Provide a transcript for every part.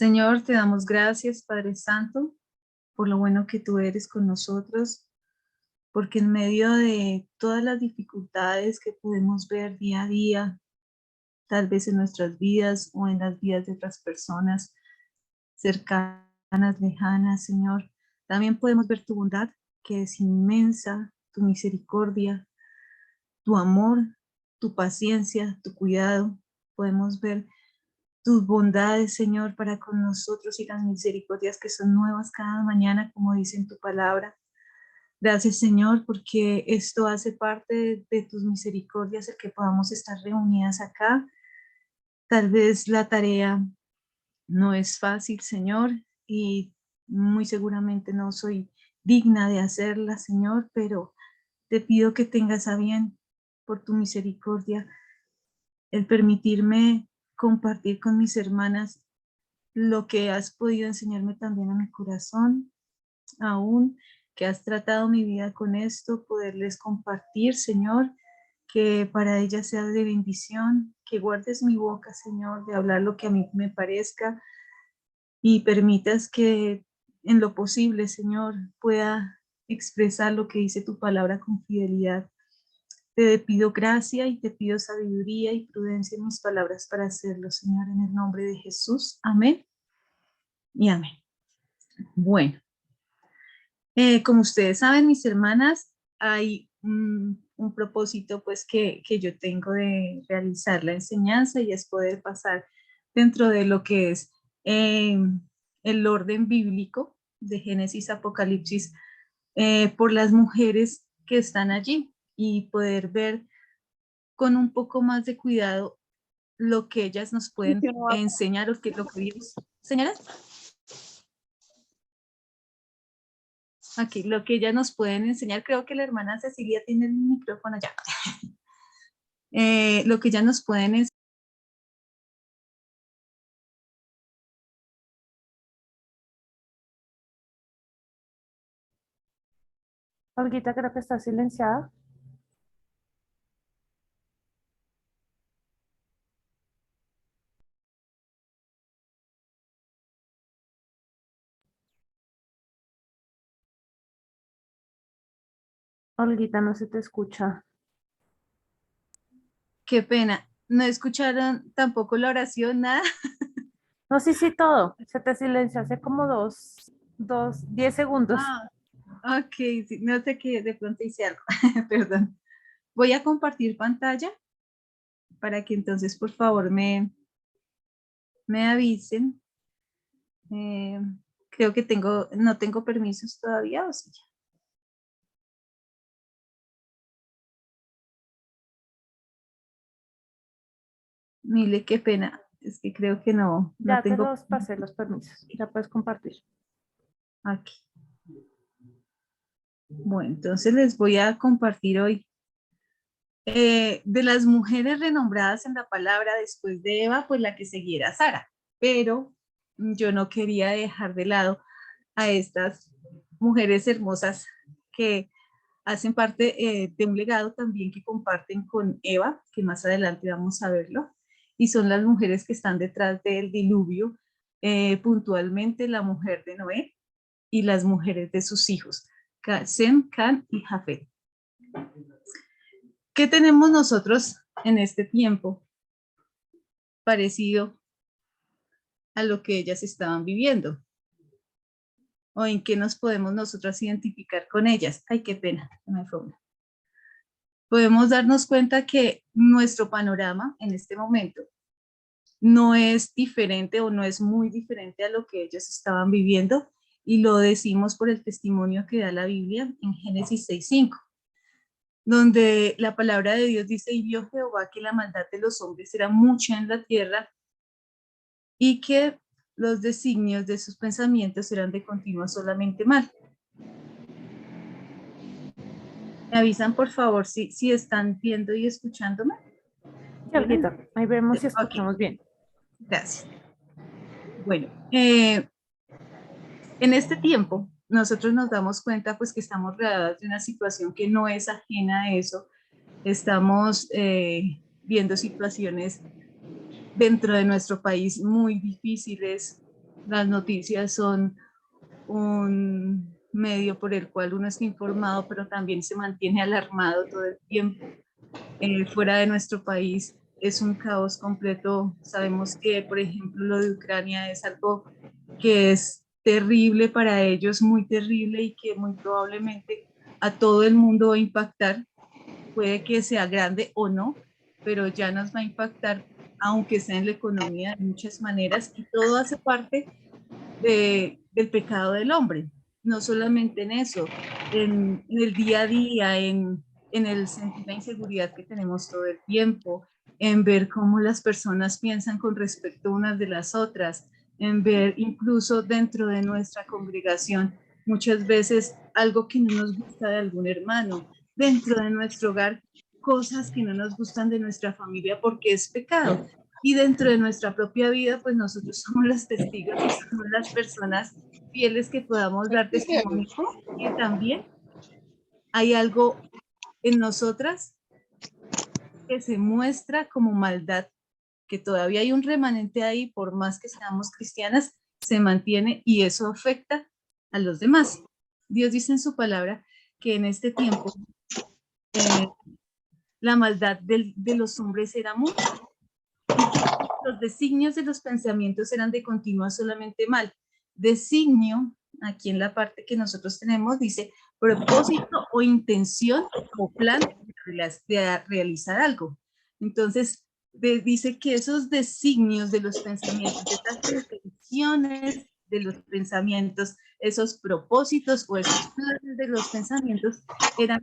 Señor, te damos gracias, Padre Santo, por lo bueno que tú eres con nosotros, porque en medio de todas las dificultades que podemos ver día a día, tal vez en nuestras vidas o en las vidas de otras personas cercanas, lejanas, Señor, también podemos ver tu bondad, que es inmensa, tu misericordia, tu amor, tu paciencia, tu cuidado. Podemos ver tus bondades, Señor, para con nosotros y las misericordias que son nuevas cada mañana, como dice en tu palabra. Gracias, Señor, porque esto hace parte de tus misericordias, el que podamos estar reunidas acá. Tal vez la tarea no es fácil, Señor, y muy seguramente no soy digna de hacerla, Señor, pero te pido que tengas a bien por tu misericordia el permitirme compartir con mis hermanas lo que has podido enseñarme también a mi corazón, aún que has tratado mi vida con esto, poderles compartir, Señor, que para ellas sea de bendición, que guardes mi boca, Señor, de hablar lo que a mí me parezca y permitas que en lo posible, Señor, pueda expresar lo que dice tu palabra con fidelidad. Te pido gracia y te pido sabiduría y prudencia en mis palabras para hacerlo, Señor, en el nombre de Jesús. Amén y amén. Bueno, como ustedes saben, mis hermanas, hay un propósito pues que yo tengo de realizar la enseñanza y es poder pasar dentro de lo que es eh, el orden bíblico de Génesis, Apocalipsis, por las mujeres que están allí y poder ver con un poco más de cuidado lo que ellas nos pueden enseñar o lo que vimos. Señora, aquí lo que ellas nos pueden enseñar, creo que la hermana Cecilia tiene el micrófono ya. Lo que ellas nos pueden enseñar. Olguita creo que está silenciada. Olguita, no se te escucha. Qué pena, no escucharon tampoco la oración, nada. No, sí, sí, todo. Se te silenció hace como 10 segundos. Ah, ok, sí, no sé qué, de pronto hice algo, perdón. Voy a compartir pantalla para que entonces por favor me avisen. Eh, creo que no tengo permisos todavía, o sí. Mire, qué pena, es que creo que no Ya te tengo los pasé los permisos. Ya puedes compartir. aquí. Bueno, entonces les voy a compartir hoy de las mujeres renombradas en la palabra después de Eva, pues la que seguiera Sara, pero yo no quería dejar de lado a estas mujeres hermosas que hacen parte de un legado también que comparten con Eva, que más adelante vamos a verlo, y son las mujeres que están detrás del diluvio, puntualmente la mujer de Noé y las mujeres de sus hijos, Sem, Can y Jafet. ¿Qué tenemos nosotros en este tiempo parecido a lo que ellas estaban viviendo? ¿O en qué nos podemos nosotras identificar con ellas? Ay, qué pena, me fue una. Podemos darnos cuenta que nuestro panorama en este momento no es diferente o no es muy diferente a lo que ellos estaban viviendo, y lo decimos por el testimonio que da la Biblia en Génesis 6:5, donde la palabra de Dios dice: y vio Jehová que la maldad de los hombres era mucha en la tierra y que los designios de sus pensamientos eran de continuo solamente mal. ¿Me avisan, por favor, si están viendo y escuchándome? Sí, Olguita, ahí vemos si Ok, escuchamos bien. gracias. Bueno, en este tiempo nosotros nos damos cuenta pues que estamos rodeados de una situación que no es ajena a eso. Estamos viendo situaciones dentro de nuestro país muy difíciles, Las noticias son un medio por el cual uno está informado, pero también se mantiene alarmado todo el tiempo. Fuera de nuestro país es un caos completo. Sabemos que, por ejemplo, lo de Ucrania es algo que es terrible para ellos, muy terrible, y que muy probablemente a todo el mundo va a impactar. Puede que sea grande o no, pero ya nos va a impactar, aunque sea en la economía de muchas maneras, y todo hace parte del pecado del hombre. No solamente en eso, en el día a día, en el sentir la inseguridad que tenemos todo el tiempo, en ver cómo las personas piensan con respecto unas de las otras, en ver incluso dentro de nuestra congregación muchas veces algo que no nos gusta de algún hermano, dentro de nuestro hogar cosas que no nos gustan de nuestra familia porque es pecado. Y dentro de nuestra propia vida, pues nosotros somos los testigos y somos las personas fieles que podamos dar testimonio que también hay algo en nosotras que se muestra como maldad, que todavía hay un remanente ahí, por más que seamos cristianas, se mantiene y eso afecta a los demás. Dios dice en su palabra que en este tiempo la maldad de los hombres era mucha y que los designios de los pensamientos eran de continua solamente mal. Designio, aquí en la parte que nosotros tenemos, dice propósito o intención o plan de realizar algo. Entonces, dice que esos designios de los pensamientos, de estas intenciones de los pensamientos, esos propósitos o esos planes de los pensamientos eran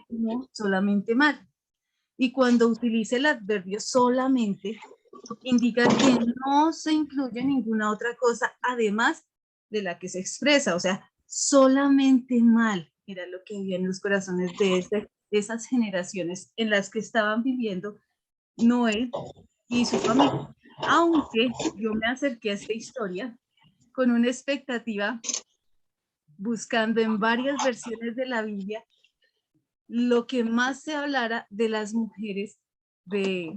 no solamente mal. Y cuando utilice el adverbio solamente, indica que no se incluye ninguna otra cosa además de la que se expresa, o sea, solamente mal era lo que había en los corazones de esas generaciones en las que estaban viviendo Noé y su familia. Aunque yo me acerqué a esta historia con una expectativa, buscando en varias versiones de la Biblia lo que más se hablara de las mujeres de,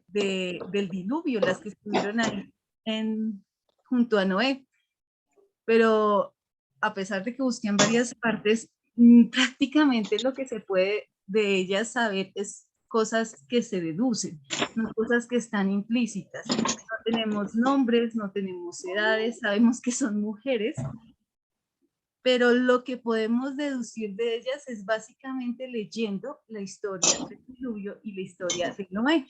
del diluvio, las que estuvieron ahí junto a Noé. Pero a pesar de que busqué en varias partes, prácticamente lo que se puede de ellas saber es cosas que se deducen, no cosas que están implícitas. No tenemos nombres, no tenemos edades, sabemos que son mujeres, pero lo que podemos deducir de ellas es básicamente leyendo la historia del diluvio y la historia de Noé.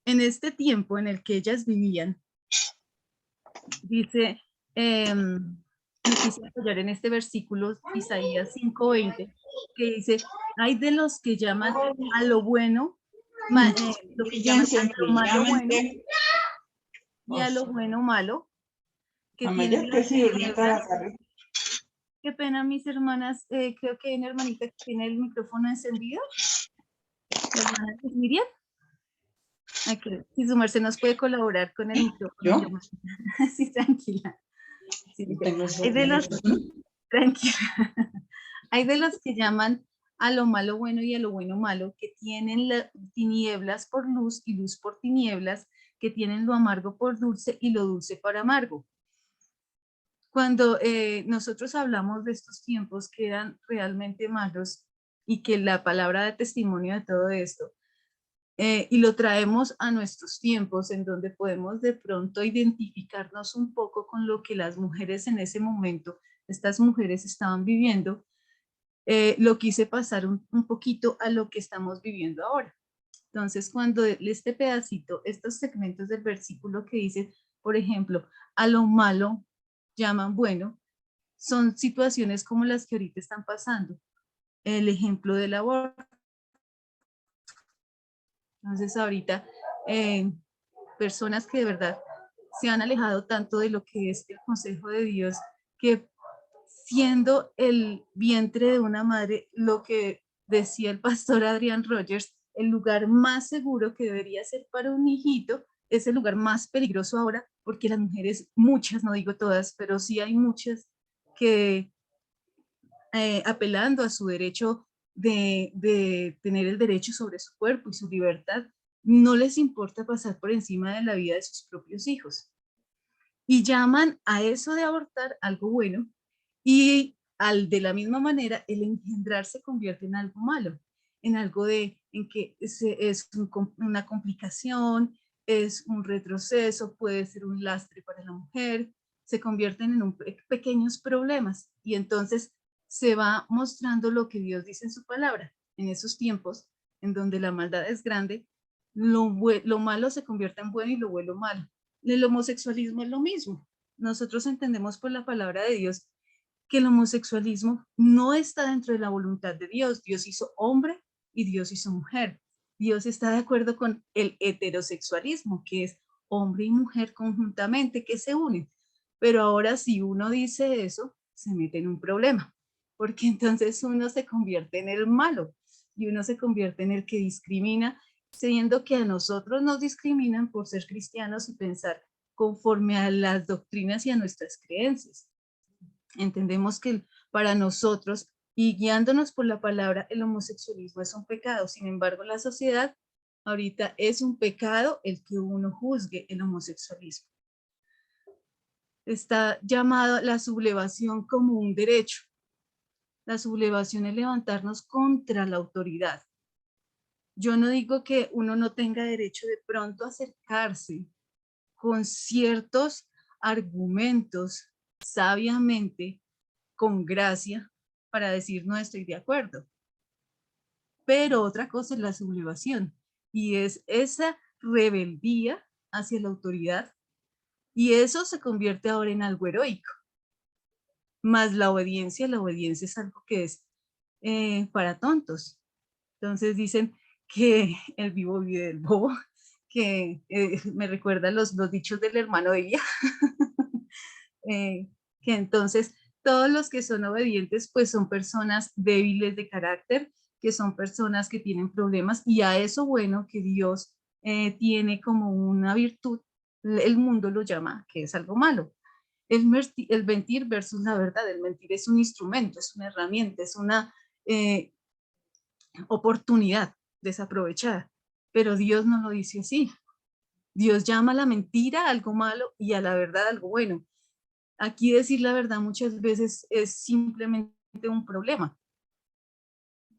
En este tiempo en el que ellas vivían, dice, me quise apoyar en este versículo, Isaías 5:20, que dice, hay de los que llaman a lo bueno, lo que llaman a lo malo bueno y a lo bueno malo, que tienen las tinieblas. Qué pena, mis hermanas, creo que hay una hermanita que tiene el micrófono encendido. La hermana Miriam. Okay. Si su merced nos puede colaborar con el micrófono. ¿Yo? Sí, tranquila. Sí, hay de los, tranquila. Hay de los que llaman a lo malo bueno y a lo bueno malo, que tienen tinieblas por luz y luz por tinieblas, que tienen lo amargo por dulce y lo dulce por amargo. Cuando nosotros hablamos de estos tiempos que eran realmente malos y que la palabra de testimonio de todo esto, y lo traemos a nuestros tiempos en donde podemos de pronto identificarnos un poco con lo que las mujeres en ese momento, estas mujeres estaban viviendo, lo quise pasar un poquito a lo que estamos viviendo ahora. Entonces, cuando este pedacito, estos segmentos del versículo que dice, por ejemplo, a lo malo llaman bueno, son situaciones como las que ahorita están pasando. El ejemplo del aborto. Entonces, ahorita, personas que de verdad se han alejado tanto de lo que es el consejo de Dios, que siendo el vientre de una madre, lo que decía el pastor Adrian Rogers, el lugar más seguro que debería ser para un hijito, es el lugar más peligroso ahora, porque las mujeres, muchas, no digo todas, pero sí hay muchas que apelando a su derecho de tener el derecho sobre su cuerpo y su libertad, no les importa pasar por encima de la vida de sus propios hijos. Y llaman a eso de abortar algo bueno, y de la misma manera el engendrar se convierte en algo malo, en algo en que una complicación, es un retroceso, puede ser un lastre para la mujer, se convierten en pequeños problemas, y entonces se va mostrando lo que Dios dice en su palabra. En esos tiempos en donde la maldad es grande, lo malo se convierte en bueno y lo bueno malo. El homosexualismo es lo mismo. Nosotros entendemos por la palabra de Dios que el homosexualismo no está dentro de la voluntad de Dios. Dios hizo hombre y Dios hizo mujer. Dios está de acuerdo con el heterosexualismo, que es hombre y mujer conjuntamente que se unen. Pero ahora si uno dice eso, se mete en un problema, porque entonces uno se convierte en el malo y uno se convierte en el que discrimina, siendo que a nosotros nos discriminan por ser cristianos y pensar conforme a las doctrinas y a nuestras creencias. Entendemos que para nosotros, y guiándonos por la palabra, el homosexualismo es un pecado. Sin embargo, la sociedad ahorita es un pecado el que uno juzgue el homosexualismo. Está llamado la sublevación como un derecho. La sublevación es levantarnos contra la autoridad. Yo no digo que uno no tenga derecho de pronto a acercarse con ciertos argumentos sabiamente, con gracia, para decir no estoy de acuerdo. Pero otra cosa es la sublevación, y es esa rebeldía hacia la autoridad, y eso se convierte ahora en algo heroico. Más la obediencia es algo que es para tontos. Entonces dicen que el vivo vive del bobo, que me recuerda los dichos del hermano de ella, que entonces todos los que son obedientes pues son personas débiles de carácter, que son personas que tienen problemas, y a eso bueno que Dios tiene como una virtud, el mundo lo llama que es algo malo. El mentir versus la verdad. El mentir es un instrumento, es una herramienta, es una oportunidad desaprovechada, pero Dios no lo dice así. Dios llama a la mentira algo malo y a la verdad algo bueno. Aquí decir la verdad muchas veces es simplemente un problema.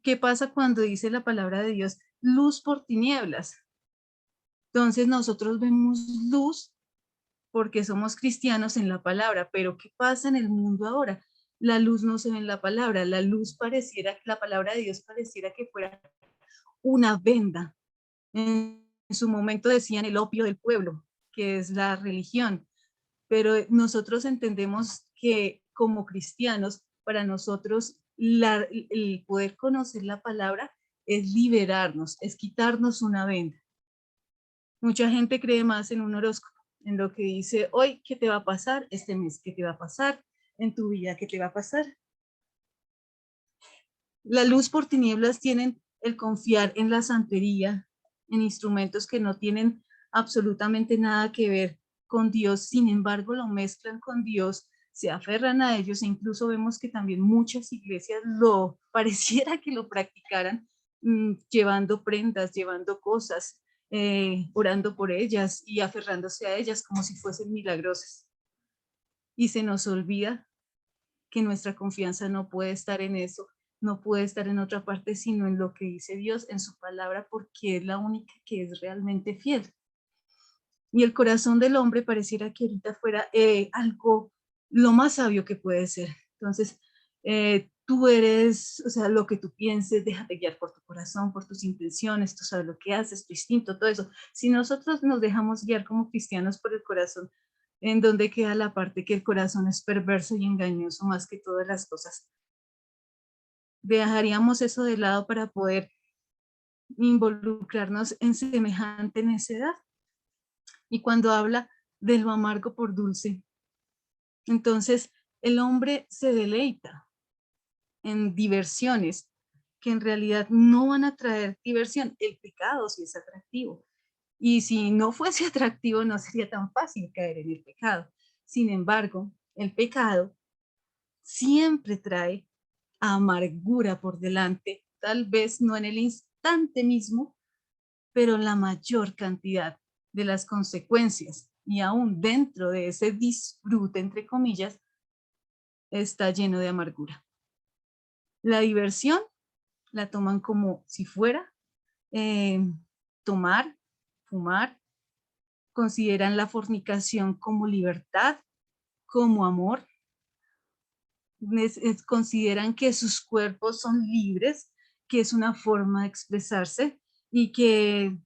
¿Qué pasa cuando dice la palabra de Dios, luz por tinieblas? Entonces nosotros vemos luz porque somos cristianos en la palabra, pero ¿qué pasa en el mundo ahora? La luz no se ve en la palabra, la luz pareciera, la palabra de Dios pareciera que fuera una venda. En su momento decían el opio del pueblo, que es la religión, pero nosotros entendemos que como cristianos, para nosotros el poder conocer la palabra es liberarnos, es quitarnos una venda. Mucha gente cree más en un horóscopo, en lo que dice hoy qué te va a pasar, este mes qué te va a pasar, en tu vida qué te va a pasar. La luz por tinieblas tienen el confiar en la santería, en instrumentos que no tienen absolutamente nada que ver con Dios, sin embargo lo mezclan con Dios, se aferran a ellos, e incluso vemos que también muchas iglesias lo pareciera que lo practicaran, llevando prendas, llevando cosas, orando por ellas y aferrándose a ellas como si fuesen milagrosas. Y se nos olvida que nuestra confianza no puede estar en eso, no puede estar en otra parte, sino en lo que dice Dios, en su palabra, porque es la única que es realmente fiel. Y el corazón del hombre pareciera que ahorita fuera algo lo más sabio que puede ser. Entonces, tú eres, o sea, lo que tú pienses, déjate guiar por tu corazón, por tus intenciones, tú sabes lo que haces, tu instinto, todo eso. Si nosotros nos dejamos guiar como cristianos por el corazón, ¿en dónde queda la parte que el corazón es perverso y engañoso más que todas las cosas? Dejaríamos eso de lado para poder involucrarnos en semejante necedad. Y cuando habla de lo amargo por dulce, entonces el hombre se deleita en diversiones que en realidad no van a traer diversión. El pecado sí es atractivo. Y si no fuese atractivo, no sería tan fácil caer en el pecado. Sin embargo, el pecado siempre trae amargura por delante, tal vez no en el instante mismo, pero la mayor cantidad de las consecuencias y aún dentro de ese disfrute, entre comillas, está lleno de amargura. La diversión la toman como si fuera tomar, fumar, consideran la fornicación como libertad, como amor, consideran que sus cuerpos son libres, que es una forma de expresarse y que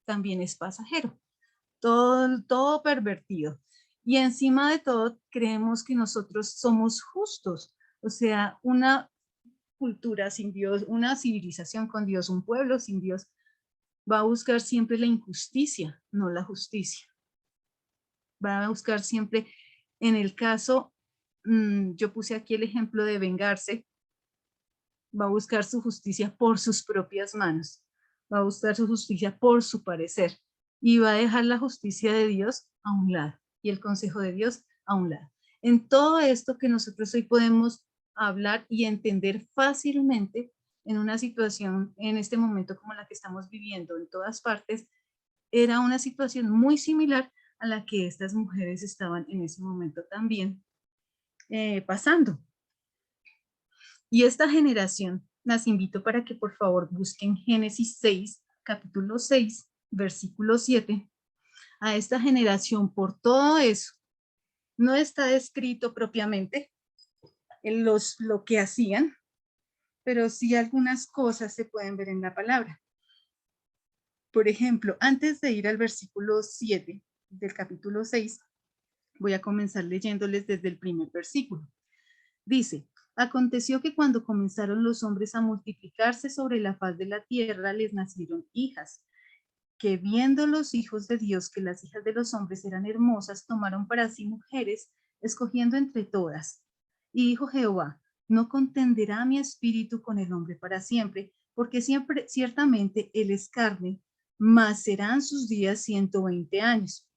también es pasajero, todo pervertido. Y encima de todo, creemos que nosotros somos justos, o sea, una cultura sin Dios, una civilización con Dios, un pueblo sin Dios, va a buscar siempre la injusticia, no la justicia. Va a buscar siempre, en el caso, yo puse aquí el ejemplo de vengarse, va a buscar su justicia por sus propias manos, va a buscar su justicia por su parecer y va a dejar la justicia de Dios a un lado y el consejo de Dios a un lado. En todo esto que nosotros hoy podemos hablar y entender fácilmente en una situación, en este momento como la que estamos viviendo en todas partes, era una situación muy similar a la que estas mujeres estaban en ese momento también pasando. Y esta generación, las invito para que por favor busquen Génesis 6, capítulo 6, versículo 7. A esta generación, por todo eso, no está descrito propiamente en lo que hacían, pero sí algunas cosas se pueden ver en la palabra. Por ejemplo, antes de ir al versículo 7 del capítulo 6, voy a comenzar leyéndoles desde el primer versículo. Dice, aconteció que cuando comenzaron los hombres a multiplicarse sobre la faz de la tierra, les nacieron hijas, que viendo los hijos de Dios que las hijas de los hombres eran hermosas, tomaron para sí mujeres, escogiendo entre todas. Y dijo Jehová, no contenderá mi espíritu con el hombre para siempre, porque siempre, ciertamente él es carne, mas serán sus días 120 años.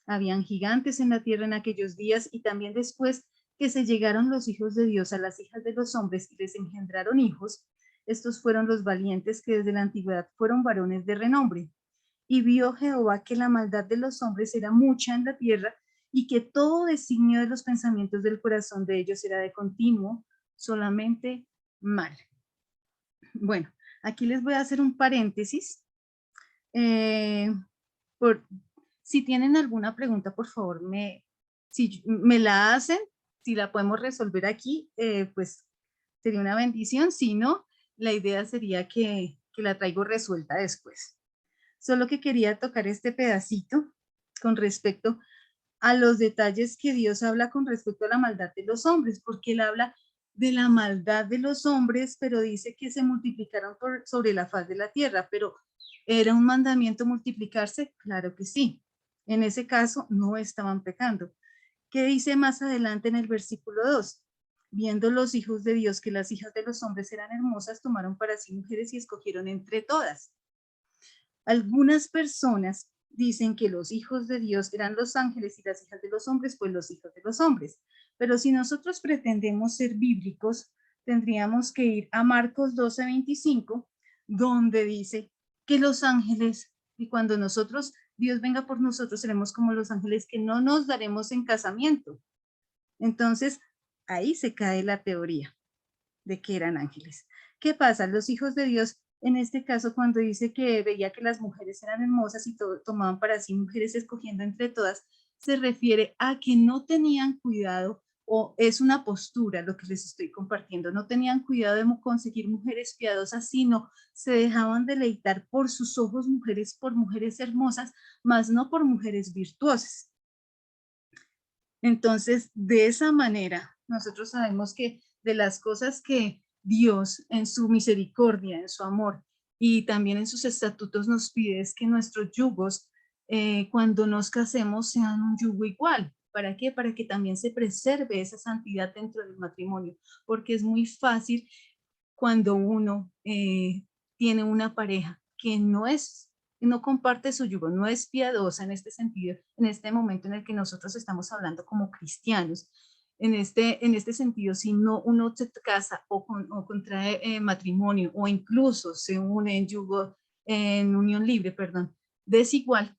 Habían gigantes en la tierra en aquellos días y también después que se llegaron los hijos de Dios a las hijas de los hombres y les engendraron hijos, estos fueron los valientes que desde la antigüedad fueron varones de renombre. Y vio Jehová que la maldad de los hombres era mucha en la tierra y que todo designio de los pensamientos del corazón de ellos era de continuo, solamente mal. Bueno, aquí les voy a hacer un paréntesis. Si tienen alguna pregunta, por favor, si me la hacen, si la podemos resolver aquí, pues sería una bendición. Si no, la idea sería que la traigo resuelta después. Solo que quería tocar este pedacito con respecto a los detalles que Dios habla con respecto a la maldad de los hombres, porque Él habla de la maldad de los hombres, pero dice que se multiplicaron sobre la faz de la tierra, pero ¿era un mandamiento multiplicarse? Claro que sí. En ese caso no estaban pecando. ¿Qué dice más adelante en el versículo 2? Viendo los hijos de Dios que las hijas de los hombres eran hermosas, tomaron para sí mujeres y escogieron entre todas. Algunas personas dicen que los hijos de Dios eran los ángeles y las hijas de los hombres, pues los hijos de los hombres. Pero si nosotros pretendemos ser bíblicos, tendríamos que ir a Marcos 12:25, donde dice que los ángeles, y cuando Dios venga por nosotros, seremos como los ángeles que no nos daremos en casamiento. Entonces, ahí se cae la teoría de que eran ángeles. ¿Qué pasa? Los hijos de Dios, en este caso, cuando dice que veía que las mujeres eran hermosas y tomaban para sí mujeres escogiendo entre todas, se refiere a que no tenían cuidado, o es una postura lo que les estoy compartiendo, no tenían cuidado de conseguir mujeres piadosas, sino se dejaban deleitar por sus ojos mujeres, por mujeres hermosas, más no por mujeres virtuosas. Entonces, de esa manera, nosotros sabemos que de las cosas que Dios en su misericordia, en su amor y también en sus estatutos nos pide es que nuestros yugos, cuando nos casemos, sean un yugo igual. ¿Para qué? Para que también se preserve esa santidad dentro del matrimonio, porque es muy fácil cuando uno tiene una pareja que no comparte su yugo, no es piadosa en este sentido, en este momento en el que nosotros estamos hablando como cristianos. En este sentido, si no uno se casa o contrae matrimonio o incluso se une en yugo en unión libre, perdón, desigual,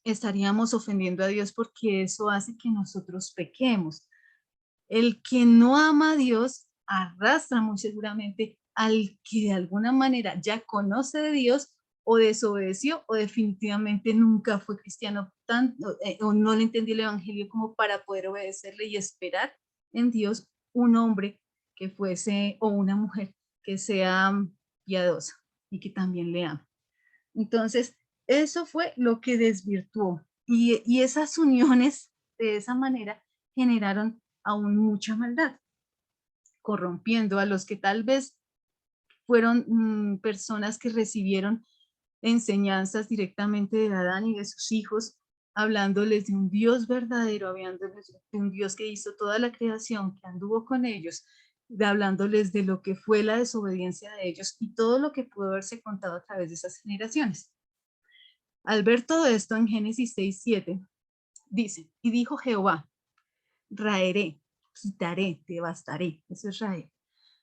estaríamos ofendiendo a Dios porque eso hace que nosotros pequemos. El que no ama a Dios arrastra muy seguramente al que de alguna manera ya conoce de Dios o desobedeció o definitivamente nunca fue cristiano tanto, o no le entendió el evangelio como para poder obedecerle y esperar en Dios un hombre que fuese o una mujer que sea piadosa y que también le ame. Entonces, eso fue lo que desvirtuó y esas uniones de esa manera generaron aún mucha maldad, corrompiendo a los que tal vez fueron personas que recibieron enseñanzas directamente de Adán y de sus hijos, hablándoles de un Dios verdadero, hablándoles de un Dios que hizo toda la creación, que anduvo con ellos, hablándoles de lo que fue la desobediencia de ellos y todo lo que pudo haberse contado a través de esas generaciones. Al ver todo esto en Génesis 6:7, dice, y dijo Jehová, raeré, quitaré, devastaré, eso es raer.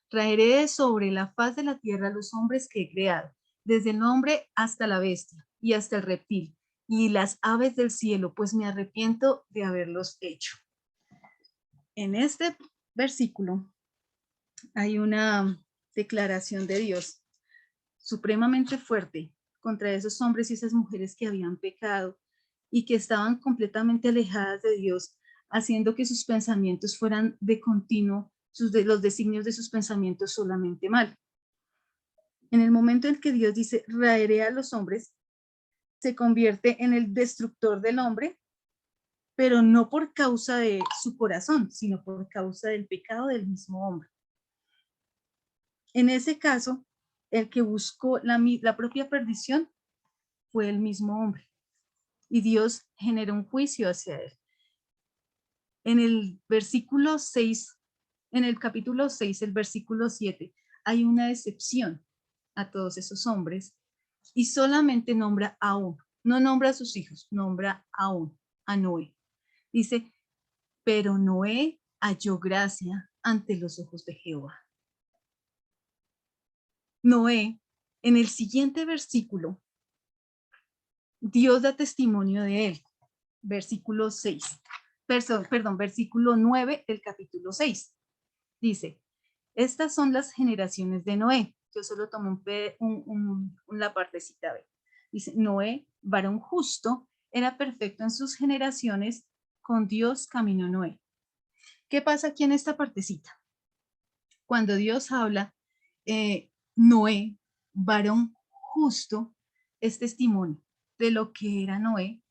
Traeré sobre la faz de la tierra a los hombres que he creado, desde el hombre hasta la bestia y hasta el reptil y las aves del cielo, pues me arrepiento de haberlos hecho. En este versículo hay una declaración de Dios supremamente fuerte contra esos hombres y esas mujeres que habían pecado y que estaban completamente alejadas de Dios, haciendo que sus pensamientos fueran de continuo, los designios de sus pensamientos solamente mal. En el momento en que Dios dice, raeré a los hombres, se convierte en el destructor del hombre, pero no por causa de su corazón, sino por causa del pecado del mismo hombre. En ese caso, el que buscó la propia perdición fue el mismo hombre. Y Dios generó un juicio hacia él. En el versículo 6, en el capítulo 6, el versículo 7, hay una excepción a todos esos hombres y solamente nombra a uno. No nombra a sus hijos, nombra a uno, a Noé. Dice, pero Noé halló gracia ante los ojos de Jehová. Noé, en el siguiente versículo, Dios da testimonio de él. Versículo 6. Perdón, versículo 9 del capítulo 6. Dice, estas son las generaciones de Noé. Yo solo tomo la partecita B. Dice, Noé, varón justo, era perfecto en sus generaciones, con Dios caminó Noé. ¿Qué pasa aquí en esta partecita? Cuando Dios habla, Noé, varón justo, es testimonio de lo que era Noé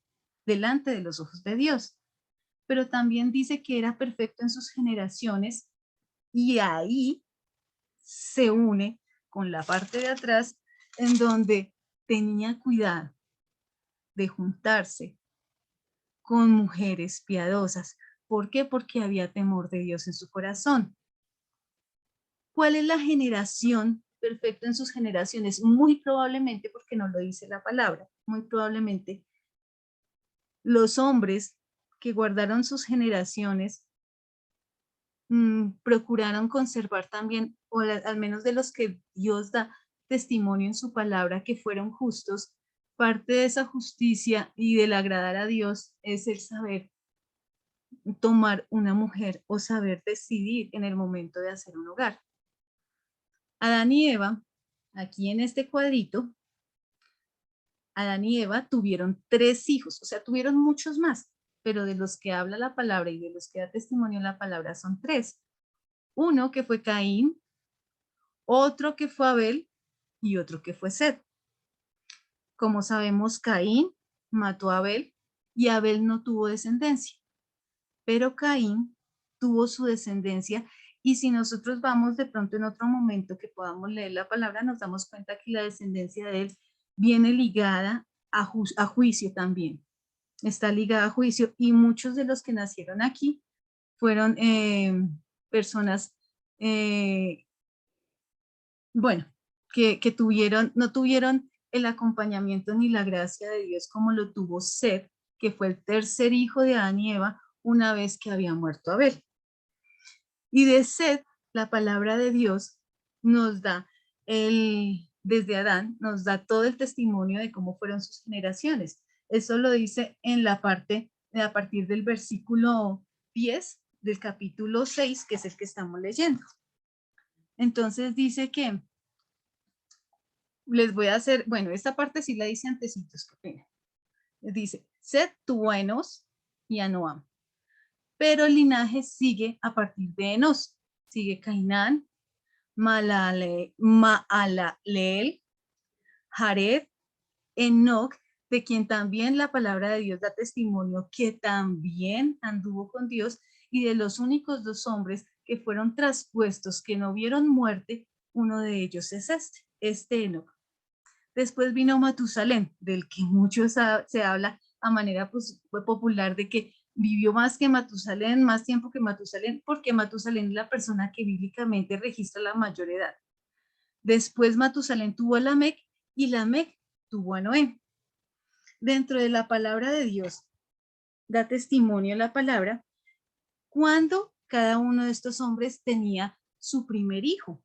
delante de los ojos de Dios. Pero también dice que era perfecto en sus generaciones y ahí se une con la parte de atrás en donde tenía cuidado de juntarse con mujeres piadosas. ¿Por qué? Porque había temor de Dios en su corazón. ¿Cuál es la generación perfecta en sus generaciones? Muy probablemente, porque no lo dice la palabra, muy probablemente los hombres que guardaron sus generaciones procuraron conservar también, o al menos de los que Dios da testimonio en su palabra, que fueron justos. Parte de esa justicia y del agradar a Dios es el saber tomar una mujer o saber decidir en el momento de hacer un hogar. Adán y Eva, aquí en este cuadrito, Adán y Eva tuvieron 3 hijos, o sea, tuvieron muchos más, pero de los que habla la palabra y de los que da testimonio en la palabra son 3. Uno que fue Caín, otro que fue Abel y otro que fue Set. Como sabemos, Caín mató a Abel y Abel no tuvo descendencia, pero Caín tuvo su descendencia y si nosotros vamos de pronto en otro momento que podamos leer la palabra, nos damos cuenta que la descendencia de él viene ligada a juicio también. Está ligada a juicio y muchos de los que nacieron aquí fueron personas bueno, que no tuvieron el acompañamiento ni la gracia de Dios como lo tuvo Set, que fue el tercer hijo de Adán y Eva una vez que había muerto Abel. Y de Set, la palabra de Dios nos da desde Adán, nos da todo el testimonio de cómo fueron sus generaciones. Eso lo dice en la parte, a partir del versículo 10 del capítulo 6, que es el que estamos leyendo. Entonces dice que, les voy a hacer, bueno, esta parte sí la dice antecitos, qué pena. Dice, Set tuvo a Enos y a Noam, pero el linaje sigue a partir de Enos. Sigue Cainán, Maalaleel, Jared, Enoc, de quien también la palabra de Dios da testimonio que también anduvo con Dios, y de los únicos dos hombres que fueron traspuestos, que no vieron muerte, uno de ellos es este Enoc. Después vino Matusalén, del que mucho se habla a manera popular de que vivió más que Matusalén, más tiempo que Matusalén, porque Matusalén es la persona que bíblicamente registra la mayor edad. Después Matusalén tuvo a Lamec y Lamec tuvo a Noé. Dentro de la palabra de Dios da testimonio la palabra cuando cada uno de estos hombres tenía su primer hijo.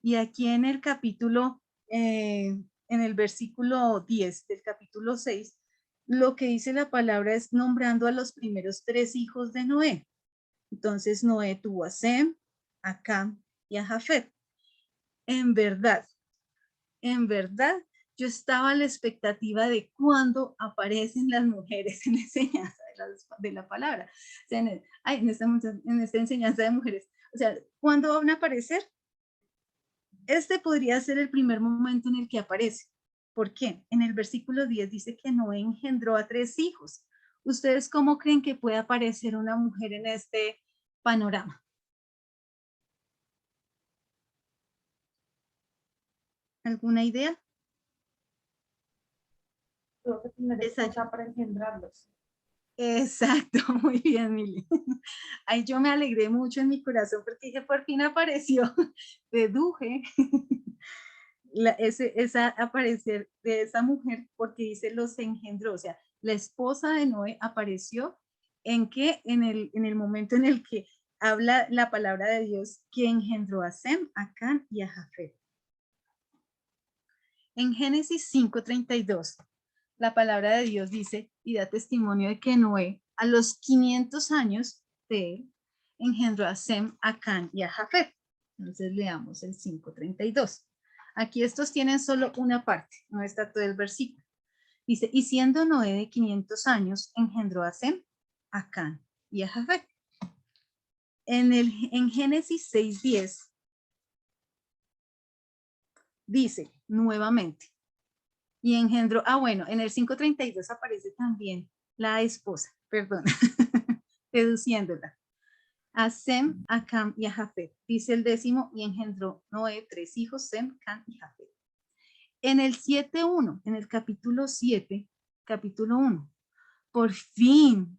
Y aquí en el capítulo, en el versículo 10 del capítulo 6, lo que dice la palabra es nombrando a los primeros 3 hijos de Noé. Entonces Noé tuvo a Sem, a Cam y a Jafet. En verdad, yo estaba a la expectativa de cuándo aparecen las mujeres en la enseñanza de la palabra. O sea, en esta enseñanza de mujeres. O sea, ¿cuándo van a aparecer? Este podría ser el primer momento en el que aparece. ¿Por qué? En el versículo 10 dice que Noé engendró a 3 hijos. ¿Ustedes cómo creen que puede aparecer una mujer en este panorama? ¿Alguna idea? Tuvo que tener esposa para engendrarlos. Exacto, muy bien, Mili. Ahí yo me alegré mucho en mi corazón porque dije, por fin apareció, deduje esa aparecer de esa mujer porque dice los engendró, o sea, la esposa de Noé apareció en que en el momento en el que habla la palabra de Dios que engendró a Sem, a Can y a Jafet. En Génesis 5:32, la palabra de Dios dice y da testimonio de que Noé, a los 500 años de él, engendró a Sem, a Can y a Jafet. Entonces leamos el 5:32. Aquí estos tienen solo una parte, no está todo el versículo. Dice, y siendo Noé de 500 años, engendró a Sem, a Can y a Jafet. En Génesis 6:10 dice nuevamente, y engendró, bueno, en el 5:32 aparece también la esposa, perdón, deduciéndola. A Sem, a Cam y a Jafet. Dice el 10º, y engendró Noé 3 hijos, Sem, Cam y Jafet. En el 7:1, en el capítulo 7, capítulo 1, por fin,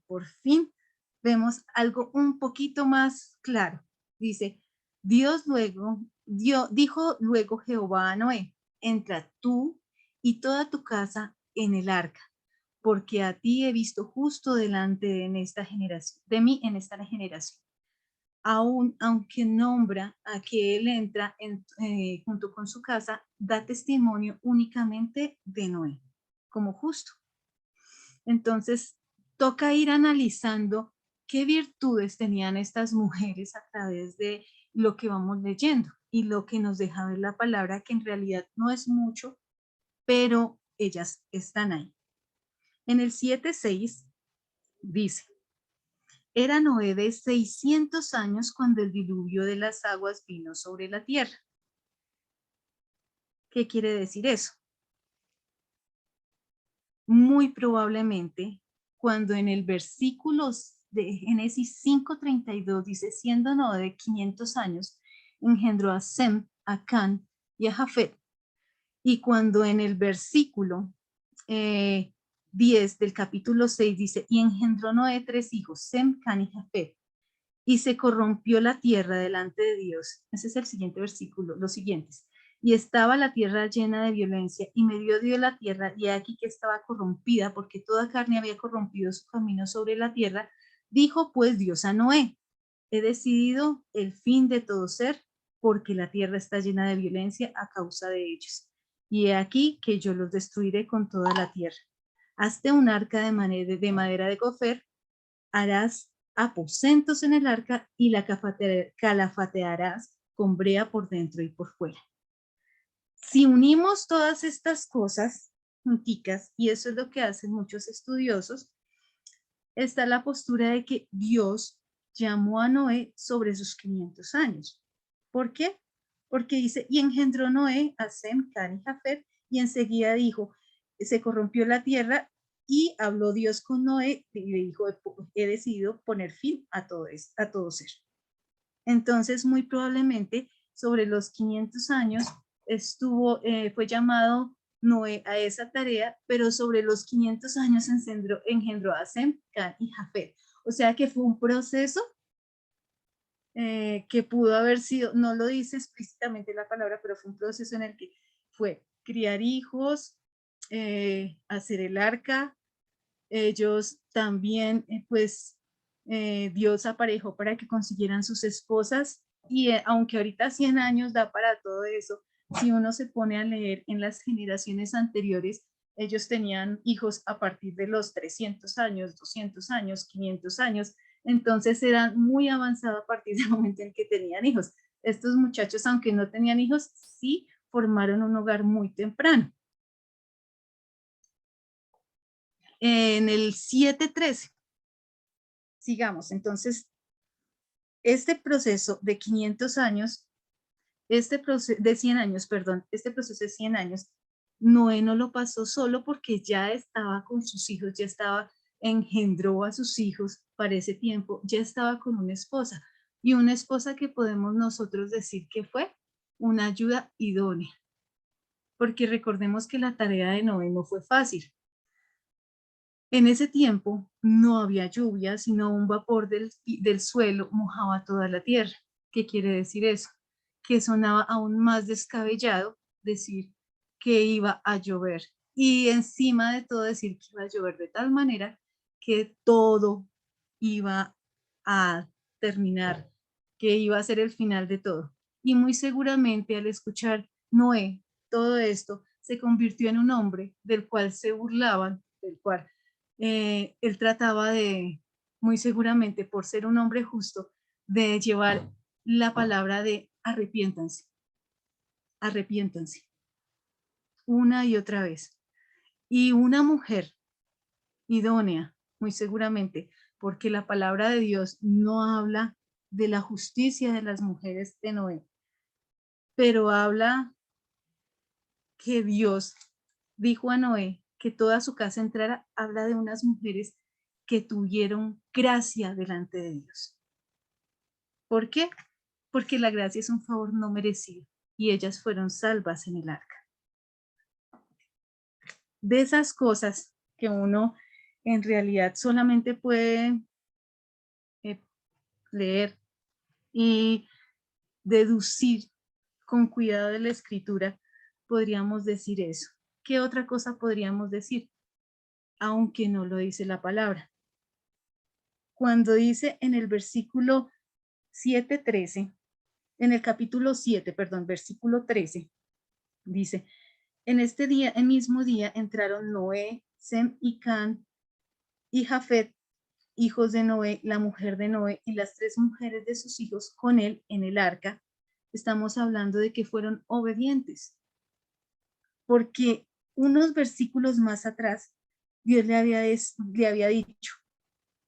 vemos algo un poquito más claro. Dice, dijo luego Jehová a Noé, entra tú y toda tu casa en el arca, porque a ti he visto justo delante de mí en esta generación. Aunque nombra a que él entra junto con su casa, da testimonio únicamente de Noé, como justo. Entonces, toca ir analizando qué virtudes tenían estas mujeres a través de lo que vamos leyendo y lo que nos deja ver la palabra, que en realidad no es mucho, pero ellas están ahí. En el 7:6 dice, era Noé de 600 años cuando el diluvio de las aguas vino sobre la tierra. ¿Qué quiere decir eso? Muy probablemente cuando en el versículo de Génesis 5:32 dice, siendo Noé de 500 años, engendró a Sem, a Can y a Jafet. Y cuando en el versículo 10 del capítulo 6 dice, y engendró Noé 3 hijos, Sem, Can y Jafet, y se corrompió la tierra delante de Dios. Ese es el siguiente versículo, los siguientes. Y estaba la tierra llena de violencia, y medio dio la tierra, y aquí que estaba corrompida, porque toda carne había corrompido su camino sobre la tierra. Dijo pues Dios a Noé, he decidido el fin de todo ser, porque la tierra está llena de violencia a causa de ellos. Y he aquí que yo los destruiré con toda la tierra. Hazte un arca de madera de gofer, harás aposentos en el arca y la calafatearás con brea por dentro y por fuera. Si unimos todas estas cosas junticas, y eso es lo que hacen muchos estudiosos, está la postura de que Dios llamó a Noé sobre sus 500 años. ¿Por qué? Porque dice, y engendró Noé a Sem, Can y Jafet, y enseguida dijo, se corrompió la tierra, y habló Dios con Noé y le dijo, he decidido poner fin a todo ser. Entonces, muy probablemente, sobre los 500 años, fue llamado Noé a esa tarea, pero sobre los 500 años engendró a Sem, Can y Jafet. O sea que fue un proceso que pudo haber sido, no lo dice explícitamente la palabra, pero fue un proceso en el que fue criar hijos, hacer el arca. Ellos también, Dios aparejó para que consiguieran sus esposas, y aunque ahorita 100 años da para todo eso, si uno se pone a leer en las generaciones anteriores, ellos tenían hijos a partir de los 300 años, 200 años, 500 años, entonces eran muy avanzados a partir del momento en que tenían hijos. Estos muchachos, aunque no tenían hijos, sí formaron un hogar muy temprano. En el 7:13, sigamos, entonces, este proceso de 500 años, de 100 años, perdón, este proceso de 100 años, Noé no lo pasó solo porque ya estaba con sus hijos, engendró a sus hijos para ese tiempo, ya estaba con una esposa, y una esposa que podemos nosotros decir que fue una ayuda idónea, porque recordemos que la tarea de Noé no fue fácil. En ese tiempo no había lluvia, sino un vapor del suelo mojaba toda la tierra. ¿Qué quiere decir eso? Que sonaba aún más descabellado decir que iba a llover. Y encima de todo decir que iba a llover de tal manera que todo iba a terminar, que iba a ser el final de todo. Y muy seguramente al escuchar Noé todo esto, se convirtió en un hombre del cual se burlaban, del cual él trataba de, muy seguramente por ser un hombre justo, de llevar la palabra de arrepiéntanse, arrepiéntanse, una y otra vez. Y una mujer idónea, muy seguramente, porque la palabra de Dios no habla de la justicia de las mujeres de Noé, pero habla que Dios dijo a Noé que toda su casa entrara, habla de unas mujeres que tuvieron gracia delante de Dios. ¿Por qué? Porque la gracia es un favor no merecido y ellas fueron salvas en el arca. De esas cosas que uno en realidad solamente puede leer y deducir con cuidado de la escritura, podríamos decir eso. ¿Qué otra cosa podríamos decir? Aunque no lo dice la palabra. Cuando dice en el versículo 7:13, en el capítulo 7, perdón, versículo 13, dice, en este día, el mismo día, entraron Noé, Sem y Can y Jafet, hijos de Noé, la mujer de Noé y las 3 mujeres de sus hijos con él en el arca. Estamos hablando de que fueron obedientes, porque unos versículos más atrás, Dios le había dicho,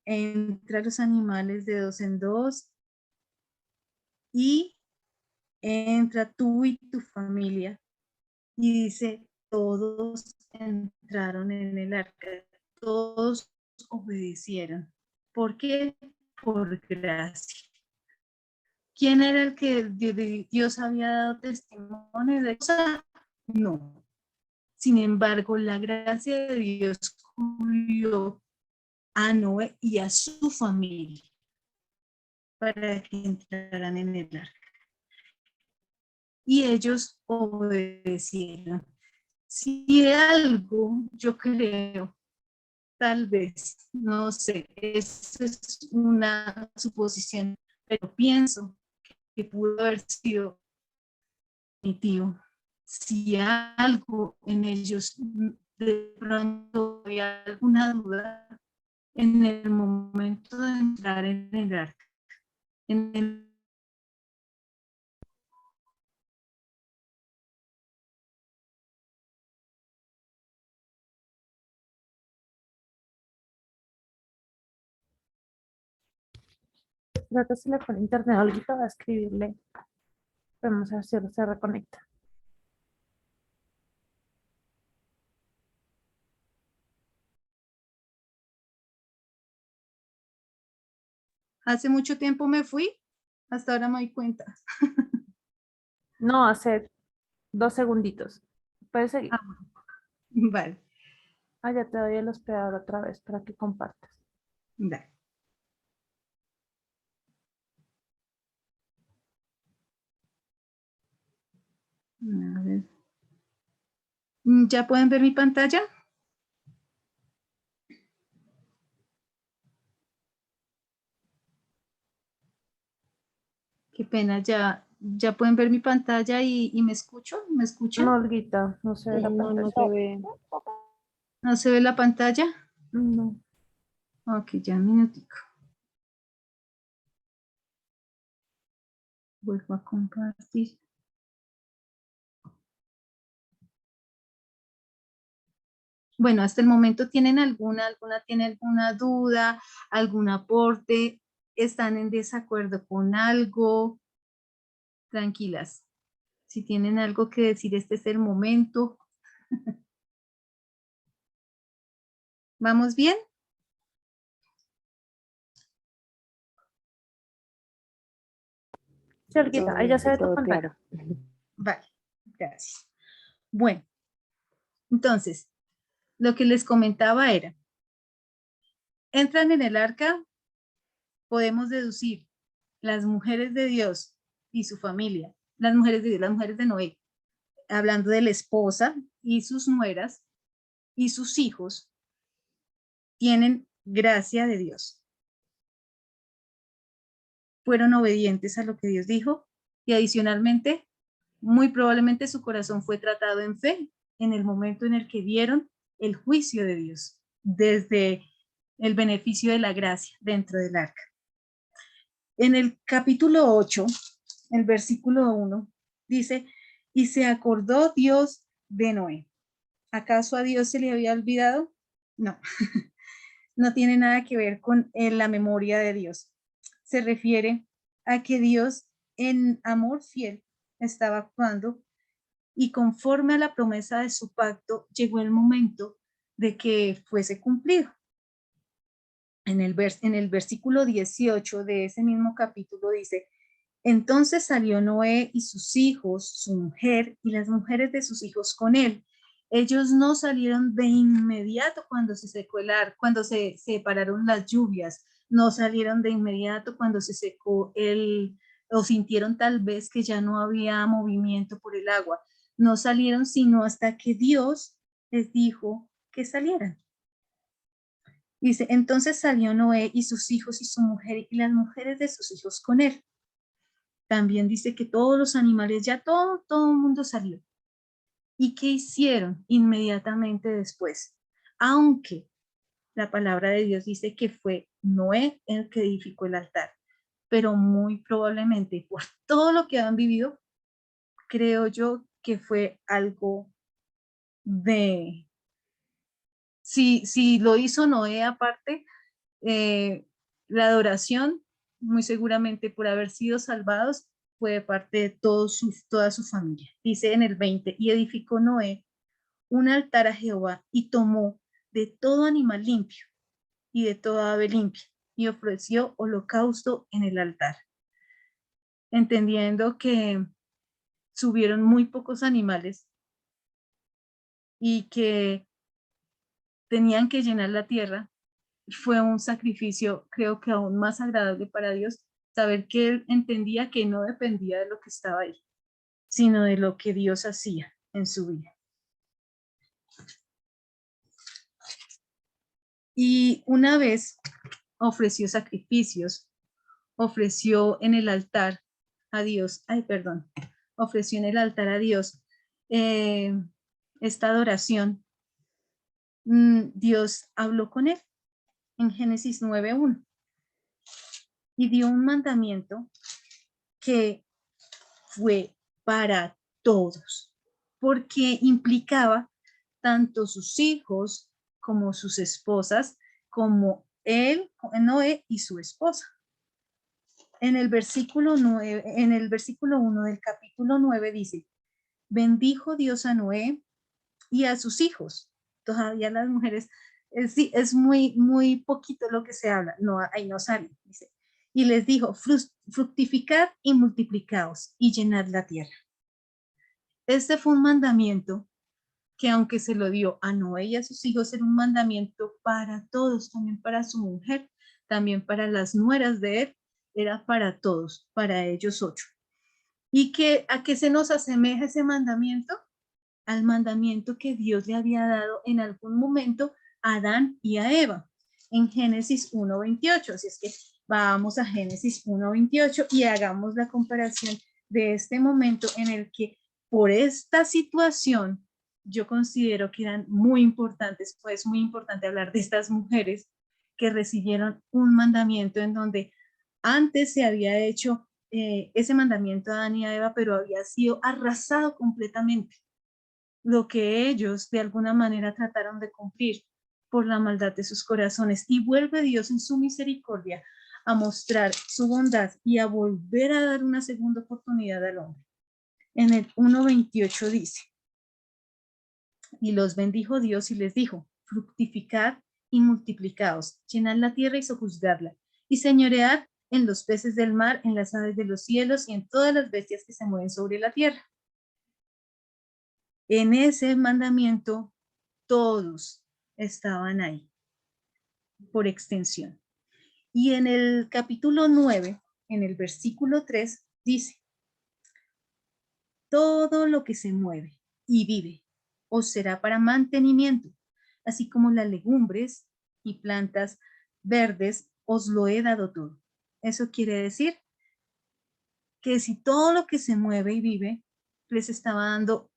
entra los animales de 2 en 2 y entra tú y tu familia. Y dice, todos entraron en el arca, todos obedecieron. ¿Por qué? Por gracia. ¿Quién era el que Dios había dado testimonio de eso? No. Sin embargo, la gracia de Dios cubrió a Noé y a su familia para que entraran en el arca. Y ellos obedecieron. Si algo, yo creo, tal vez, no sé, eso es una suposición, pero pienso que pudo haber sido definitivo. Si algo en ellos de pronto había alguna duda, en el momento de entrar en el arca, en el Creo que se le pone internet ahorita, va a escribirle. Vamos a ver si se reconecta. hace mucho tiempo me fui, hasta ahora me doy cuenta. No, hace 2 segunditos. Puedes seguir. Ah, vale, Ah, ya te doy el hospedador otra vez para que compartas. vale. A ver. ¿Ya pueden ver mi pantalla? Qué pena, ya pueden ver mi pantalla y me escucho, ¿me escuchan? No, Olguita, no se ve la No, no pantalla. se ve. ¿No se ve la pantalla? No. Ok, ya un minutico. Vuelvo a compartir. Bueno, hasta el momento tienen alguna tiene alguna duda, algún aporte, están en desacuerdo con algo, tranquilas. Si tienen algo que decir, este es el momento. ¿Vamos bien? Sí, Olguita, ahí ya se ve tu Todo pantalla. claro. Vale, gracias. Bueno, entonces, lo que les comentaba era, entran en el arca, podemos deducir las mujeres de Dios y su familia, las mujeres de Dios, las mujeres de Noé, hablando de la esposa y sus nueras y sus hijos, tienen gracia de Dios. Fueron obedientes a lo que Dios dijo y adicionalmente, muy probablemente su corazón fue tratado en fe en el momento en el que vieron el juicio de Dios desde el beneficio de la gracia dentro del arca. En el capítulo 8, el versículo 1, dice, y se acordó Dios de Noé. ¿Acaso a Dios se le había olvidado? No, no tiene nada que ver con la memoria de Dios. Se refiere a que Dios en amor fiel estaba actuando y conforme a la promesa de su pacto llegó el momento de que fuese cumplido. En el versículo 18 de ese mismo capítulo dice, entonces salió Noé y sus hijos, su mujer y las mujeres de sus hijos con él. Ellos no salieron de inmediato cuando se secó el ar, cuando se separaron las lluvias, no salieron de inmediato cuando se secó o sintieron tal vez que ya no había movimiento por el agua. No salieron sino hasta que Dios les dijo que salieran. Dice, entonces salió Noé y sus hijos y su mujer y las mujeres de sus hijos con él. También dice que todos los animales, ya todo el mundo salió. ¿Y qué hicieron inmediatamente después? Aunque la palabra de Dios dice que fue Noé el que edificó el altar, pero muy probablemente por todo lo que han vivido, creo yo que fue algo de, si lo hizo Noé aparte, eh, la adoración, muy seguramente por haber sido salvados, fue de parte de toda su familia. Dice en el 20, y edificó Noé un altar a Jehová y tomó de todo animal limpio y de toda ave limpia y ofreció holocausto en el altar, entendiendo que subieron muy pocos animales y que tenían que llenar la tierra. Fue un sacrificio, creo que aún más agradable para Dios, saber que él entendía que no dependía de lo que estaba ahí, sino de lo que Dios hacía en su vida. Y una vez ofreció sacrificios, ofreció en el altar a Dios, ofreció en el altar a Dios esta adoración, Dios habló con él en Génesis 9:1 y dio un mandamiento que fue para todos, porque implicaba tanto sus hijos como sus esposas, como él, Noé y su esposa. En el versículo 9, en el versículo 1 del capítulo 9 dice: bendijo Dios a Noé y a sus hijos. Todavía las mujeres, sí, es muy poquito lo que se habla, no, ahí no sale, dice. Y les dijo: fructificad y multiplicaos y llenad la tierra. Este fue un mandamiento que, aunque se lo dio a Noé y a sus hijos, era un mandamiento para todos, también para su mujer, también para las nueras de él, era para todos, para ellos 8. ¿Y a qué se nos asemeja ese mandamiento? Al mandamiento que Dios le había dado en algún momento a Adán y a Eva, en Génesis 1:28. Así es que vamos a Génesis 1:28 y hagamos la comparación de este momento en el que, por esta situación, yo considero que eran muy importantes, pues muy importante hablar de estas mujeres que recibieron un mandamiento en donde antes se había hecho ese mandamiento a Adán y a Eva, pero había sido arrasado completamente. Lo que ellos de alguna manera trataron de cumplir por la maldad de sus corazones. Y vuelve Dios en su misericordia a mostrar su bondad y a volver a dar una segunda oportunidad al hombre. En el 1:28 dice: y los bendijo Dios y les dijo: fructificad y multiplicaos, llenad la tierra y sojuzgadla, y señoread en los peces del mar, en las aves de los cielos y en todas las bestias que se mueven sobre la tierra. En ese mandamiento todos estaban ahí, por extensión. Y en el capítulo 9, en el versículo 3, dice: todo lo que se mueve y vive os será para mantenimiento, así como las legumbres y plantas verdes os lo he dado todo. Eso quiere decir que si todo lo que se mueve y vive les estaba dando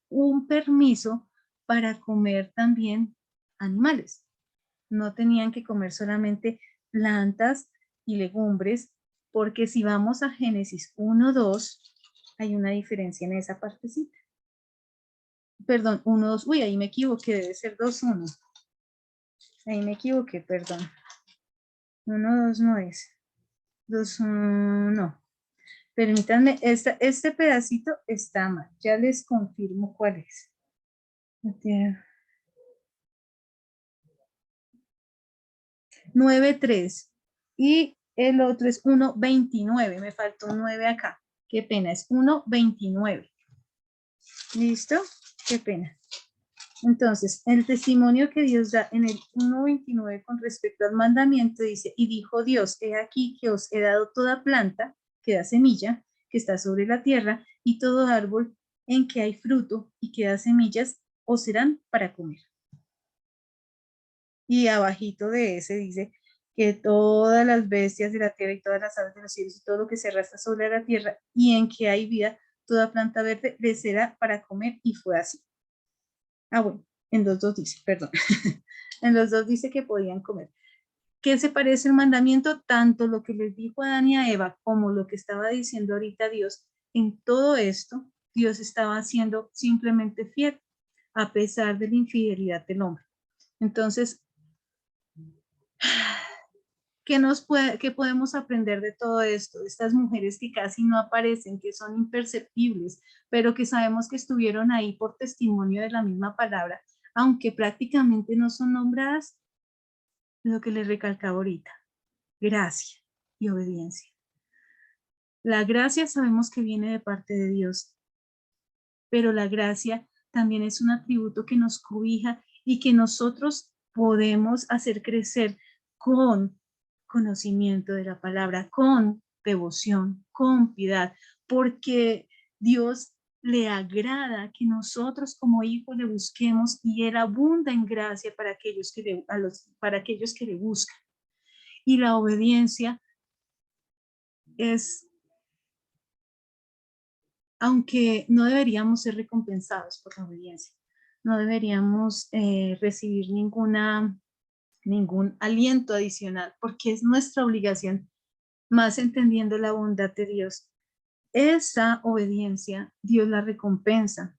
un permiso para comer también animales. No tenían que comer solamente plantas y legumbres, porque si vamos a Génesis 1:2, hay una diferencia en esa partecita. Perdón, 1:2, uy, ahí me equivoqué, debe ser 2:1. Ahí me equivoqué, perdón. 1:2 no es. 2:1, no. Permítanme, este pedacito está mal. Ya les confirmo cuál es. 9:3 y el otro es 1:29. Me faltó 9 acá. Qué pena, es 1:29. ¿Listo? Qué pena. Entonces, el testimonio que Dios da en el 1:29 con respecto al mandamiento dice: y dijo Dios: he aquí que os he dado toda planta que da semilla, que está sobre la tierra, y todo árbol en que hay fruto y que da semillas, os serán para comer. Y abajito de ese dice que todas las bestias de la tierra y todas las aves de los cielos y todo lo que se arrastra sobre la tierra y en que hay vida, toda planta verde les será para comer, y fue así. Ah, bueno, en los dos dice, perdón, en los dos dice que podían comer. ¿Qué se parece el mandamiento? Tanto lo que les dijo a Adán y a Eva como lo que estaba diciendo ahorita Dios. En todo esto, Dios estaba siendo simplemente fiel, a pesar de la infidelidad del hombre. Entonces, ¿qué podemos aprender de todo esto? Estas mujeres que casi no aparecen, que son imperceptibles, pero que sabemos que estuvieron ahí por testimonio de la misma palabra, aunque prácticamente no son nombradas, lo que les recalcaba ahorita: gracia y obediencia. La gracia sabemos que viene de parte de Dios, pero la gracia también es un atributo que nos cobija y que nosotros podemos hacer crecer con conocimiento de la palabra, con devoción, con piedad, porque Dios le agrada que nosotros como hijos le busquemos, y Él abunda en gracia para aquellos que le buscan. Y la obediencia es aunque no deberíamos ser recompensados por la obediencia, no deberíamos recibir ningún aliento adicional, porque es nuestra obligación, más entendiendo la bondad de Dios. Esa obediencia, Dios la recompensa.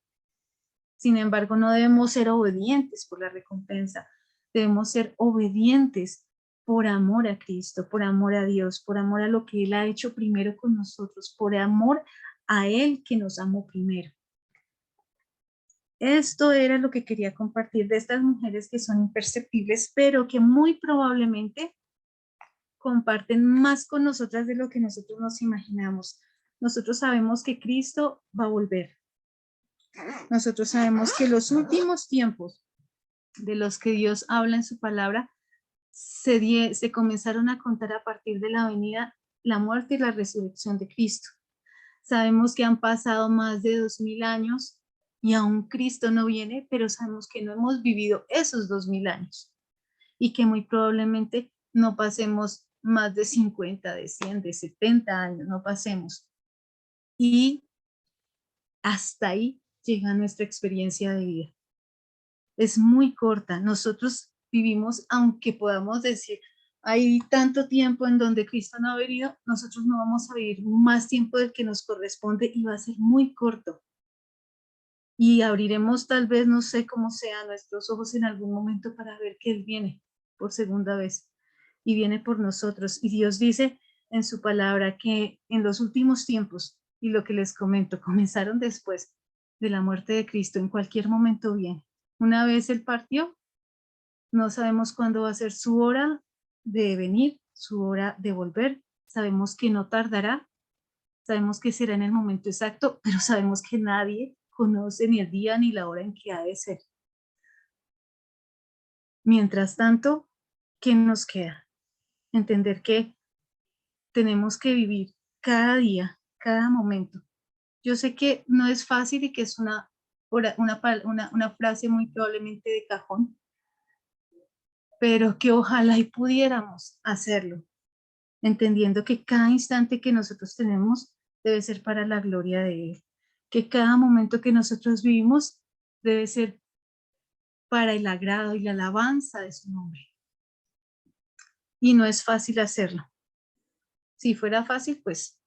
Sin embargo, no debemos ser obedientes por la recompensa, debemos ser obedientes por amor a Cristo, por amor a Dios, por amor a lo que Él ha hecho primero con nosotros, por amor a Él que nos amó primero. Esto era lo que quería compartir de estas mujeres que son imperceptibles, pero que muy probablemente comparten más con nosotras de lo que nosotros nos imaginamos. Nosotros sabemos que Cristo va a volver. Nosotros sabemos que los últimos tiempos de los que Dios habla en su palabra se comenzaron a contar a partir de la venida, la muerte y la resurrección de Cristo. Sabemos que han pasado más de 2000 años y aún Cristo no viene, pero sabemos que no hemos vivido esos 2000 años y que muy probablemente no pasemos más de 50, de 100, de 70 años, no pasemos. Y hasta ahí llega nuestra experiencia de vida. Es muy corta. Nosotros vivimos, aunque podamos decir, hay tanto tiempo en donde Cristo no ha venido, nosotros no vamos a vivir más tiempo del que nos corresponde y va a ser muy corto. Y abriremos tal vez, no sé cómo sea, nuestros ojos en algún momento para ver que Él viene por segunda vez y viene por nosotros. Y Dios dice en su palabra que en los últimos tiempos, y lo que les comento, comenzaron después de la muerte de Cristo, en cualquier momento viene. Una vez Él partió, no sabemos cuándo va a ser su hora de venir, su hora de volver. Sabemos que no tardará, sabemos que será en el momento exacto, pero sabemos que nadie conoce ni el día ni la hora en que ha de ser. Mientras tanto, ¿qué nos queda? Entender que tenemos que vivir cada día, cada momento. Yo sé que no es fácil y que es una frase muy probablemente de cajón, pero que ojalá y pudiéramos hacerlo, entendiendo que cada instante que nosotros tenemos debe ser para la gloria de Él, que cada momento que nosotros vivimos debe ser para el agrado y la alabanza de su nombre. Y no es fácil hacerlo. Si fuera fácil, pues,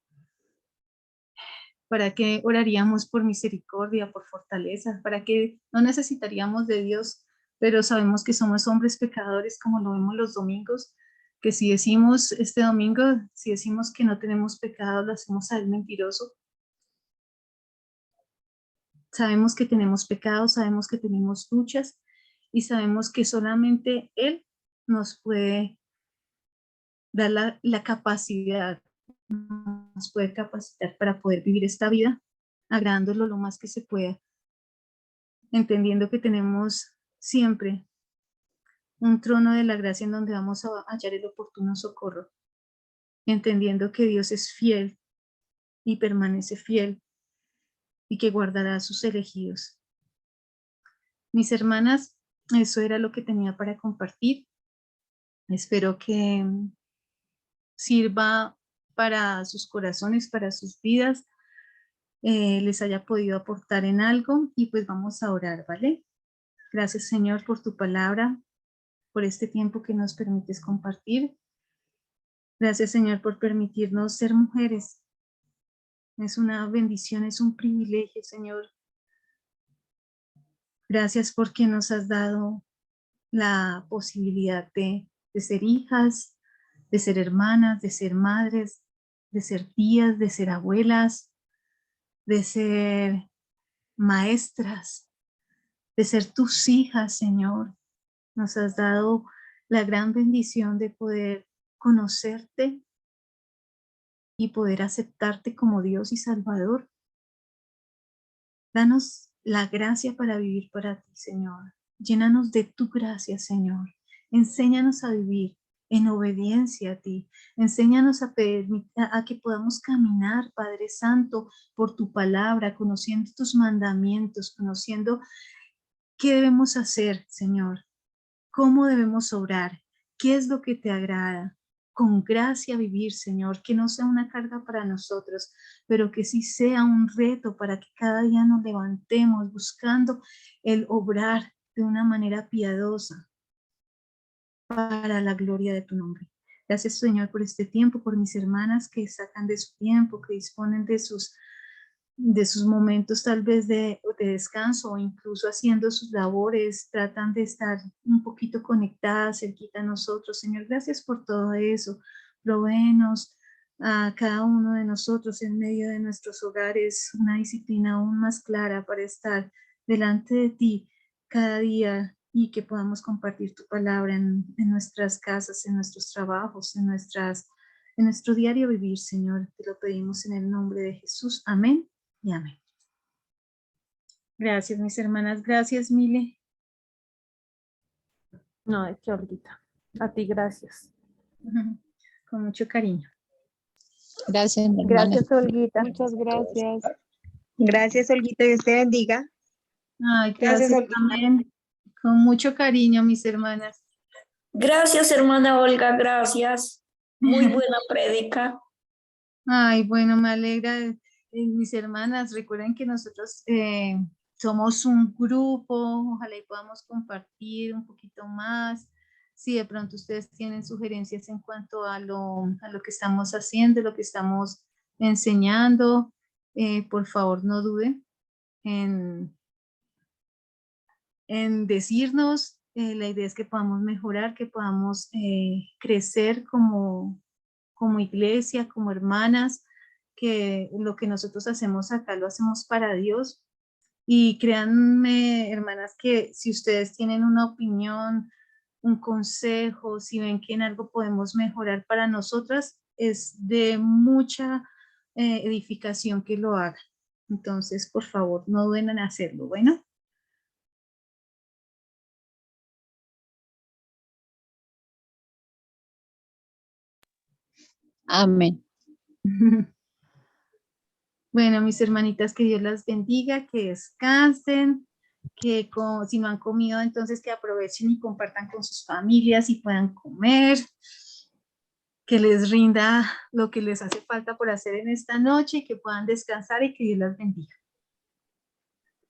¿para qué oraríamos por misericordia, por fortaleza? ¿Para qué no necesitaríamos de Dios? Pero sabemos que somos hombres pecadores, como lo vemos los domingos, que si decimos este domingo, si decimos que no tenemos pecado, lo hacemos a Él mentiroso. Sabemos que tenemos pecados, sabemos que tenemos luchas y sabemos que solamente Él nos puede dar la capacidad, nos puede capacitar para poder vivir esta vida, agradándolo lo más que se pueda, entendiendo que tenemos siempre un trono de la gracia en donde vamos a hallar el oportuno socorro, entendiendo que Dios es fiel y permanece fiel y que guardará a sus elegidos. Mis hermanas, eso era lo que tenía para compartir. Espero que sirva para sus corazones, para sus vidas, les haya podido aportar en algo y pues vamos a orar, ¿vale? Gracias, Señor, por tu palabra, por este tiempo que nos permites compartir. Gracias, Señor, por permitirnos ser mujeres. Es una bendición, es un privilegio, Señor. Gracias porque nos has dado la posibilidad de ser hijas, de ser hermanas, de ser madres, de ser tías, de ser abuelas, de ser maestras, de ser tus hijas, Señor. Nos has dado la gran bendición de poder conocerte y poder aceptarte como Dios y Salvador. Danos la gracia para vivir para ti, Señor. Llénanos de tu gracia, Señor. Enséñanos a vivir en obediencia a ti. Enséñanos a que podamos caminar, Padre Santo, por tu palabra, conociendo tus mandamientos, conociendo qué debemos hacer, Señor, cómo debemos obrar, qué es lo que te agrada, con gracia vivir, Señor, que no sea una carga para nosotros, pero que sí sea un reto para que cada día nos levantemos buscando el obrar de una manera piadosa para la gloria de tu nombre. Gracias, Señor, por este tiempo, por mis hermanas que sacan de su tiempo, que disponen de sus momentos tal vez de descanso o incluso haciendo sus labores, tratan de estar un poquito conectadas, cerquita a nosotros. Señor, gracias por todo eso. Provéenos a cada uno de nosotros en medio de nuestros hogares una disciplina aún más clara para estar delante de ti cada día y que podamos compartir tu palabra en nuestras casas, en nuestros trabajos, en nuestro diario vivir, Señor. Te lo pedimos en el nombre de Jesús. Amén y amén. Gracias, mis hermanas. Gracias, Mile. No, es que Olguita. A ti, gracias. Con mucho cariño. Gracias, mi hermana. Gracias, Olguita. Muchas gracias. Gracias, Olguita, Dios te bendiga. Ay, Gracias, gracias Olguita. también. Con mucho cariño, mis hermanas. Gracias, hermana Olga, gracias. Muy buena prédica. Ay, bueno, me alegra. Mis hermanas, recuerden que nosotros somos un grupo, ojalá y podamos compartir un poquito más. Si de pronto ustedes tienen sugerencias en cuanto a lo que estamos haciendo, lo que estamos enseñando, por favor no duden en decirnos. La idea es que podamos mejorar, que podamos crecer como iglesia, como hermanas, que lo que nosotros hacemos acá lo hacemos para Dios. Y créanme, hermanas, que si ustedes tienen una opinión, un consejo, si ven que en algo podemos mejorar para nosotras, es de mucha edificación que lo hagan. Entonces, por favor, no duden en hacerlo. Bueno. Amén. Bueno, mis hermanitas, que Dios las bendiga, que descansen, que si no han comido, entonces que aprovechen y compartan con sus familias y puedan comer, que les rinda lo que les hace falta por hacer en esta noche y que puedan descansar y que Dios las bendiga.